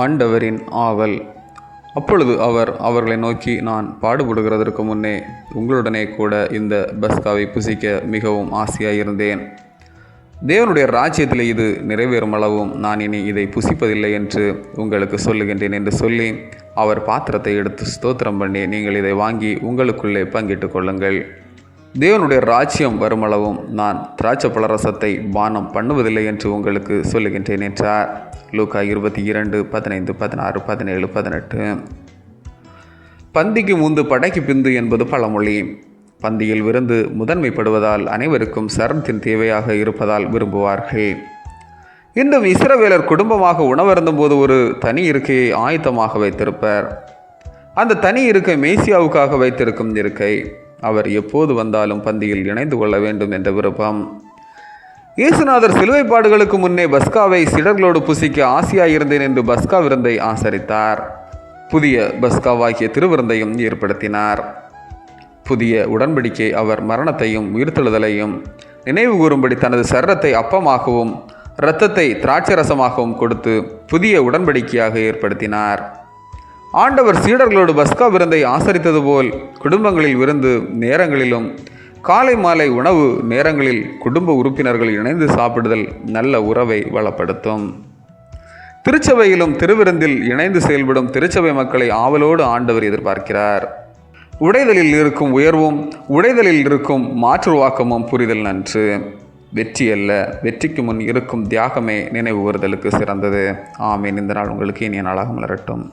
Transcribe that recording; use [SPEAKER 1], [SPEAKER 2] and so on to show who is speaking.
[SPEAKER 1] ஆண்டவரின் ஆவல். அப்பொழுது அவர் அவர்களை நோக்கி, நான் பாடுபடுகிறதற்கு முன்னே உங்களுடனே கூட இந்த பஸ்காவை புசிக்க மிகவும் ஆசையாயிருந்தேன். தேவனுடைய ராஜ்யத்தில் இது நிறைவேறும் அளவும் நான் இனி இதை புசிப்பதில்லை என்று உங்களுக்கு சொல்லுகின்றேன் என்று சொல்லி அவர் பாத்திரத்தை எடுத்து ஸ்தோத்திரம் பண்ணி, நீங்கள் இதை வாங்கி உங்களுக்குள்ளே பங்கிட்டு கொள்ளுங்கள். தேவனுடைய ராஜ்யம் வருமளவும் நான் திராட்சை பழரசத்தை பானம் பண்ணுவதில்லை என்று உங்களுக்கு சொல்லுகின்றேன் என்றார். லூக்கா 22, 15, 16, 17, 18. பந்திக்கு முந்து படைக்கு பிந்து என்பது பழமொழி. பந்தியில் விருந்து முதன்மைப்படுவதால் அனைவருக்கும் சரணத்தின் தேவையாக இருப்பதால் விரும்புவார்கள். இன்றும் இஸ்ரவேலர் குடும்பமாக உணவருந்தும் போது ஒரு தனி இருக்கையை ஆயத்தமாக வைத்திருப்பர். அந்த தனி இருக்கை மேசியாவுக்காக வைத்திருக்கும் இருக்கை. அவர் எப்போது வந்தாலும் பந்தியில் இணைந்து கொள்ள வேண்டும் என்ற விருப்பம். இயேசுநாதர் சிலுவை பாடுகளுக்கு முன்னே பஸ்காவை சீடர்களோடு புசிக்க ஆசையாயிருந்தேன் என்று பஸ்கா விருந்தை ஆசரித்தார். புதிய பஸ்காவாகிய திருவிருந்தையும் ஏற்படுத்தினார். புதிய உடன்படிக்கை அவர் மரணத்தையும் உயிர்த்தெழுதலையும் நினைவு கூறும்படி தனது சரீரத்தை அப்பமாகவும் இரத்தத்தை திராட்சரசமாகவும் கொடுத்து புதிய உடன்படிக்கையாக ஏற்படுத்தினார். ஆண்டவர் சீடர்களோடு பஸ்கா விருந்தை ஆசரித்தது போல் குடும்பங்களில் விருந்து நேரங்களிலும் காலை மாலை உணவு நேரங்களில் குடும்ப உறுப்பினர்கள் இணைந்து சாப்பிடுதல் நல்ல உறவை வளப்படுத்தும். திருச்சபையிலும் திருவிருந்தில் இணைந்து செயல்படும் திருச்சபை மக்களை ஆவலோடு ஆண்டவர் எதிர்பார்க்கிறார். உடைதலில் இருக்கும் உயர்வும் உடைதலில் இருக்கும் மாற்றுவாக்கமும் புரிதல் நன்று. வெற்றி அல்ல, வெற்றிக்கு முன் இருக்கும் தியாகமே நினைவு கூறுதலுக்கு சிறந்தது. ஆமீன். இந்த நாள் உங்களுக்கு இனிய நாளாக மலரட்டும்.